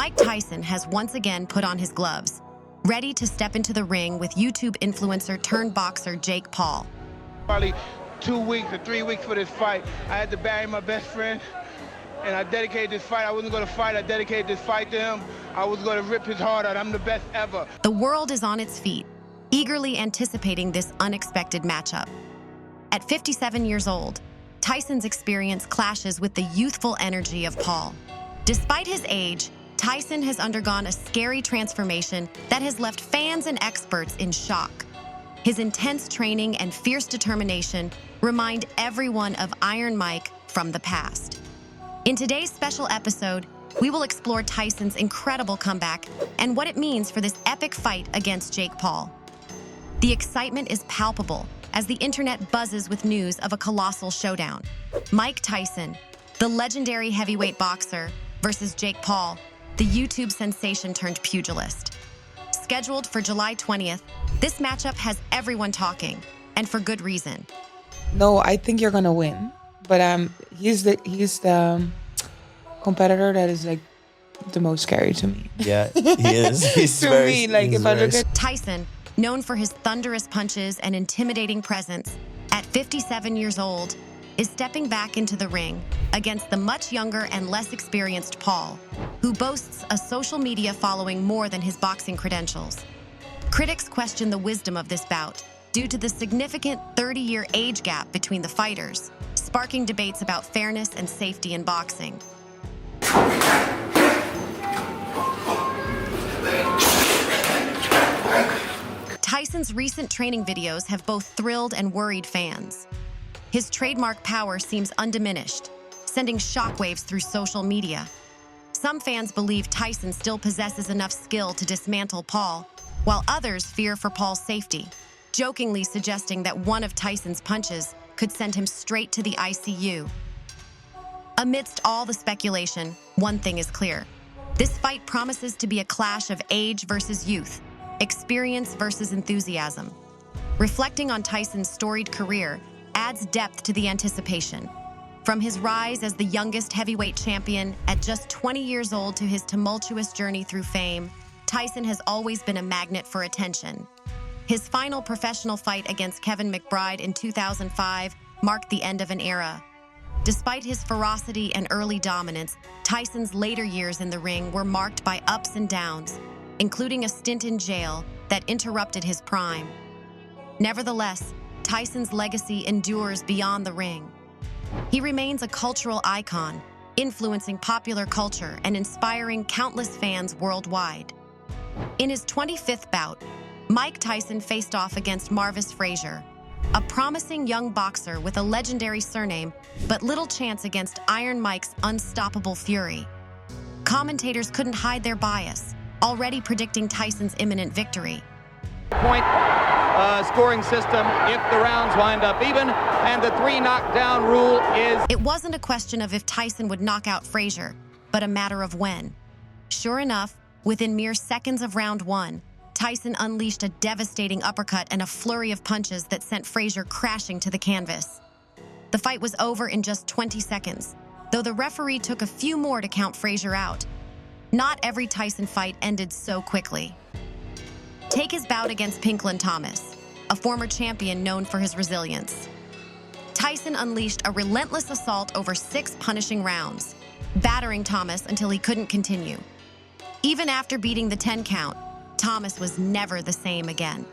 Mike Tyson has once again put on his gloves, ready to step into the ring with YouTube influencer turned boxer Jake Paul. Probably 2 weeks or 3 weeks for this fight. I had to bury my best friend, and I dedicated this fight. I wasn't going to fight. I dedicated this fight to him. I was going to rip his heart out. I'm the best ever. The world is on its feet, eagerly anticipating this unexpected matchup. At 57 years old, Tyson's experience clashes with the youthful energy of Paul. Despite his age, Tyson has undergone a scary transformation that has left fans and experts in shock. His intense training and fierce determination remind everyone of Iron Mike from the past. In today's special episode, we will explore Tyson's incredible comeback and what it means for this epic fight against Jake Paul. The excitement is palpable as the internet buzzes with news of a colossal showdown. Mike Tyson, the legendary heavyweight boxer, versus Jake Paul, the YouTube sensation turned pugilist. Scheduled for July 20th, this matchup has everyone talking, and for good reason. No, I think you're gonna win, but he's the competitor that is like the most scary to me. Yeah, he is. He's to very, me, like he's if I very look at Tyson, known for his thunderous punches and intimidating presence, at 57 years old, is stepping back into the ring against the much younger and less experienced Paul, who boasts a social media following more than his boxing credentials. Critics question the wisdom of this bout due to the significant 30-year age gap between the fighters, sparking debates about fairness and safety in boxing. Tyson's recent training videos have both thrilled and worried fans. His trademark power seems undiminished, sending shockwaves through social media. Some fans believe Tyson still possesses enough skill to dismantle Paul, while others fear for Paul's safety, jokingly suggesting that one of Tyson's punches could send him straight to the ICU. Amidst all the speculation, one thing is clear. This fight promises to be a clash of age versus youth, experience versus enthusiasm. Reflecting on Tyson's storied career adds depth to the anticipation. From his rise as the youngest heavyweight champion at just 20 years old to his tumultuous journey through fame, Tyson has always been a magnet for attention. His final professional fight against Kevin McBride in 2005 marked the end of an era. Despite his ferocity and early dominance, Tyson's later years in the ring were marked by ups and downs, including a stint in jail that interrupted his prime. Nevertheless, Tyson's legacy endures beyond the ring. He remains a cultural icon, influencing popular culture and inspiring countless fans worldwide. In his 25th bout, Mike Tyson faced off against Marvis Frazier, a promising young boxer with a legendary surname, but little chance against Iron Mike's unstoppable fury. Commentators couldn't hide their bias, already predicting Tyson's imminent victory. Point scoring system if the rounds wind up even, and the 3 knockdown rule is... It wasn't a question of if Tyson would knock out Frazier, but a matter of when. Sure enough, within mere seconds of round 1, Tyson unleashed a devastating uppercut and a flurry of punches that sent Frazier crashing to the canvas. The fight was over in just 20 seconds, though the referee took a few more to count Frazier out. Not every Tyson fight ended so quickly. Take his bout against Pinklon Thomas, a former champion known for his resilience. Tyson unleashed a relentless assault over 6 punishing rounds, battering Thomas until he couldn't continue. Even after beating the 10 count, Thomas was never the same again.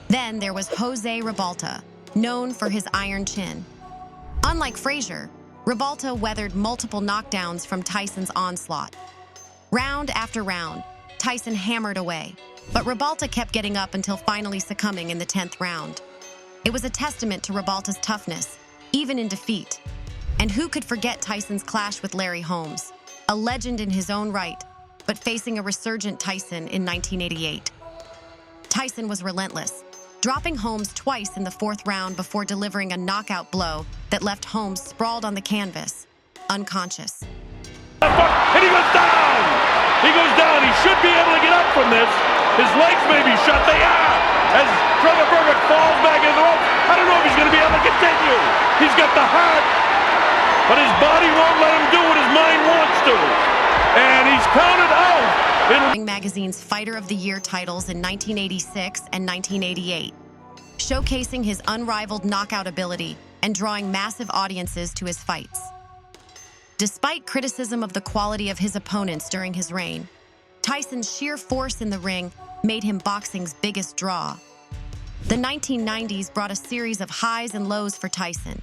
Then there was Jose Ribalta, known for his iron chin. Unlike Frazier, Ribalta weathered multiple knockdowns from Tyson's onslaught. Round after round, Tyson hammered away, but Ribalta kept getting up until finally succumbing in the 10th round. It was a testament to Ribalta's toughness, even in defeat. And who could forget Tyson's clash with Larry Holmes, a legend in his own right, but facing a resurgent Tyson in 1988. Tyson was relentless, dropping Holmes twice in the 4th round before delivering a knockout blow that left Holmes sprawled on the canvas, unconscious. And he goes down! He goes down. He should be able to get up from this. His legs may be shut. They are! As Trevor Berbick falls back in the rope. I don't know if he's going to be able to continue. He's got the heart, but his body won't let him do what his mind wants to. And he's counted out. Magazine's Fighter of the Year titles in 1986 and 1988, showcasing his unrivaled knockout ability and drawing massive audiences to his fights. Despite criticism of the quality of his opponents during his reign, Tyson's sheer force in the ring made him boxing's biggest draw. The 1990s brought a series of highs and lows for Tyson.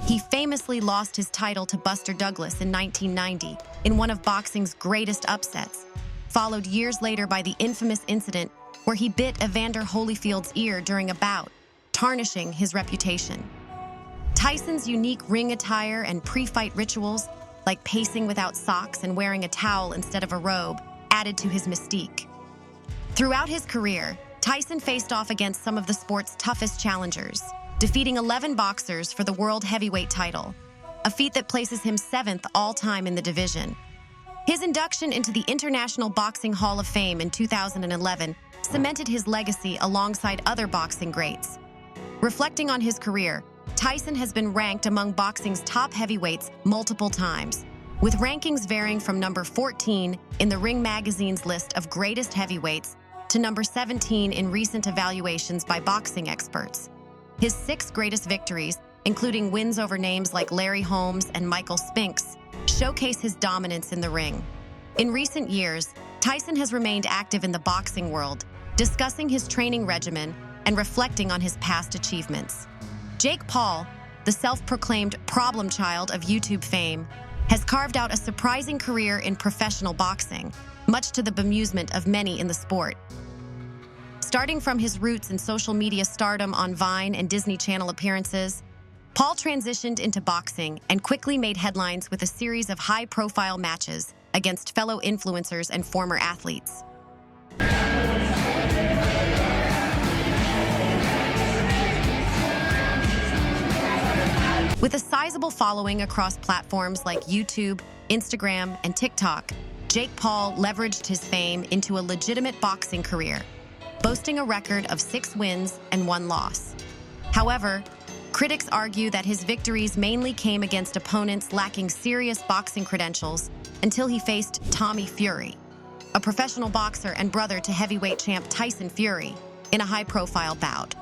He famously lost his title to Buster Douglas in 1990 in one of boxing's greatest upsets, followed years later by the infamous incident where he bit Evander Holyfield's ear during a bout, tarnishing his reputation. Tyson's unique ring attire and pre-fight rituals, like pacing without socks and wearing a towel instead of a robe, added to his mystique. Throughout his career, Tyson faced off against some of the sport's toughest challengers, defeating 11 boxers for the world heavyweight title, a feat that places him 7th all-time in the division. His induction into the International Boxing Hall of Fame in 2011 cemented his legacy alongside other boxing greats. Reflecting on his career, Tyson has been ranked among boxing's top heavyweights multiple times, with rankings varying from number 14 in the Ring Magazine's list of greatest heavyweights to number 17 in recent evaluations by boxing experts. His 6 greatest victories, including wins over names like Larry Holmes and Michael Spinks, showcase his dominance in the ring. In recent years, Tyson has remained active in the boxing world, discussing his training regimen and reflecting on his past achievements. Jake Paul, the self-proclaimed problem child of YouTube fame, has carved out a surprising career in professional boxing, much to the bemusement of many in the sport. Starting from his roots in social media stardom on Vine and Disney Channel appearances, Paul transitioned into boxing and quickly made headlines with a series of high-profile matches against fellow influencers and former athletes. With a sizable following across platforms like YouTube, Instagram, and TikTok, Jake Paul leveraged his fame into a legitimate boxing career, boasting a record of 6 wins and 1 loss. However, critics argue that his victories mainly came against opponents lacking serious boxing credentials until he faced Tommy Fury, a professional boxer and brother to heavyweight champ Tyson Fury, in a high-profile bout.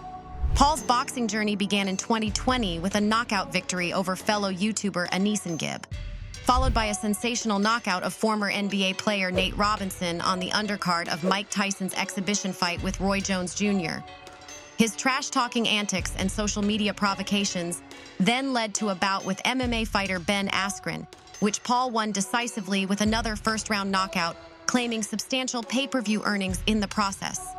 Paul's boxing journey began in 2020 with a knockout victory over fellow YouTuber Anison Gibb, followed by a sensational knockout of former NBA player Nate Robinson on the undercard of Mike Tyson's exhibition fight with Roy Jones Jr. His trash-talking antics and social media provocations then led to a bout with MMA fighter Ben Askren, which Paul won decisively with another first-round knockout, claiming substantial pay-per-view earnings in the process.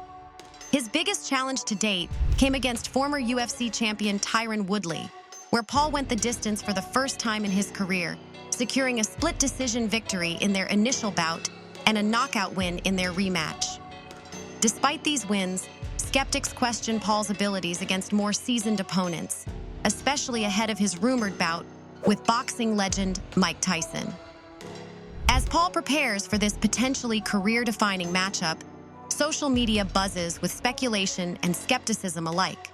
His biggest challenge to date came against former UFC champion Tyron Woodley, where Paul went the distance for the first time in his career, securing a split decision victory in their initial bout and a knockout win in their rematch. Despite these wins, skeptics question Paul's abilities against more seasoned opponents, especially ahead of his rumored bout with boxing legend Mike Tyson. As Paul prepares for this potentially career-defining matchup, social media buzzes with speculation and skepticism alike.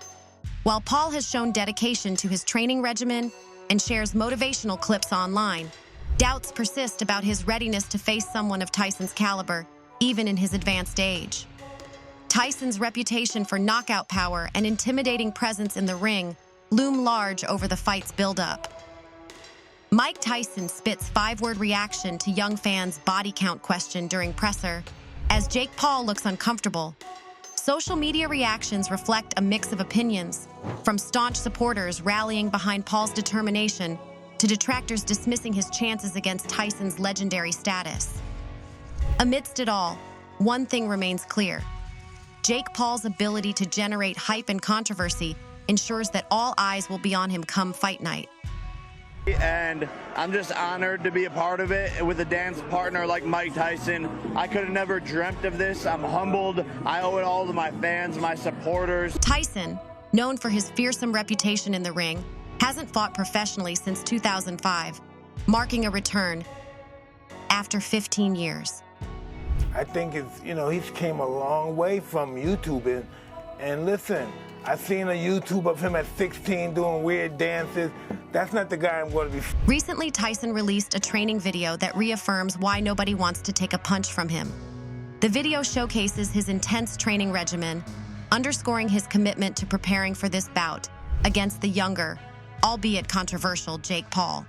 While Paul has shown dedication to his training regimen and shares motivational clips online, doubts persist about his readiness to face someone of Tyson's caliber, even in his advanced age. Tyson's reputation for knockout power and intimidating presence in the ring loom large over the fight's build-up. Mike Tyson spits 5-word reaction to young fans' body count question during presser, as Jake Paul looks uncomfortable. Social media reactions reflect a mix of opinions, from staunch supporters rallying behind Paul's determination to detractors dismissing his chances against Tyson's legendary status. Amidst it all, one thing remains clear. Jake Paul's ability to generate hype and controversy ensures that all eyes will be on him come fight night. And I'm just honored to be a part of it with a dance partner like Mike Tyson. I could have never dreamt of this. I'm humbled. I owe it all to my fans, my supporters. Tyson, known for his fearsome reputation in the ring, hasn't fought professionally since 2005, marking a return after 15 years. I think he's came a long way from YouTubing. And listen, I seen a YouTube of him at 16 doing weird dances. That's not the guy I'm going to be. Recently, Tyson released a training video that reaffirms why nobody wants to take a punch from him. The video showcases his intense training regimen, underscoring his commitment to preparing for this bout against the younger, albeit controversial, Jake Paul.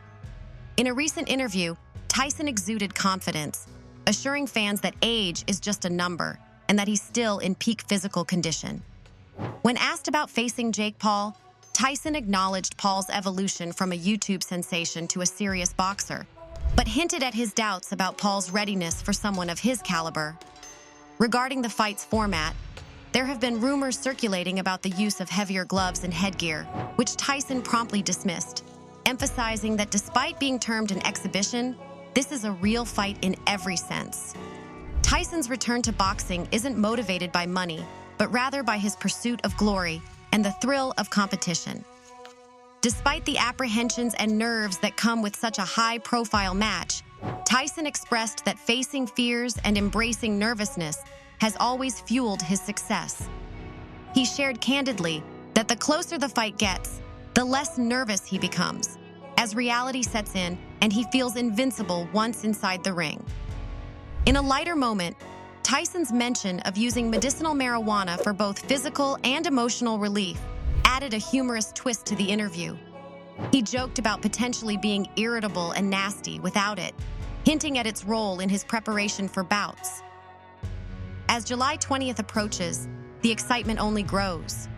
In a recent interview, Tyson exuded confidence, assuring fans that age is just a number and that he's still in peak physical condition. When asked about facing Jake Paul, Tyson acknowledged Paul's evolution from a YouTube sensation to a serious boxer, but hinted at his doubts about Paul's readiness for someone of his caliber. Regarding the fight's format, there have been rumors circulating about the use of heavier gloves and headgear, which Tyson promptly dismissed, emphasizing that despite being termed an exhibition, this is a real fight in every sense. Tyson's return to boxing isn't motivated by money, but rather by his pursuit of glory and the thrill of competition. Despite the apprehensions and nerves that come with such a high-profile match, Tyson expressed that facing fears and embracing nervousness has always fueled his success. He shared candidly that the closer the fight gets, the less nervous he becomes, as reality sets in and he feels invincible once inside the ring. In a lighter moment, Tyson's mention of using medicinal marijuana for both physical and emotional relief added a humorous twist to the interview. He joked about potentially being irritable and nasty without it, hinting at its role in his preparation for bouts. As July 20th approaches, the excitement only grows.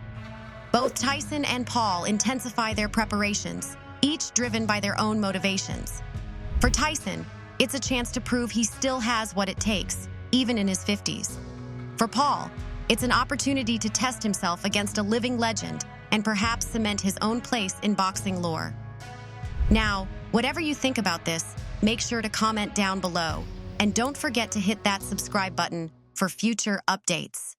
Both Tyson and Paul intensify their preparations, each driven by their own motivations. For Tyson, it's a chance to prove he still has what it takes, even in his 50s. For Paul, it's an opportunity to test himself against a living legend and perhaps cement his own place in boxing lore. Now, whatever you think about this, make sure to comment down below, and don't forget to hit that subscribe button for future updates.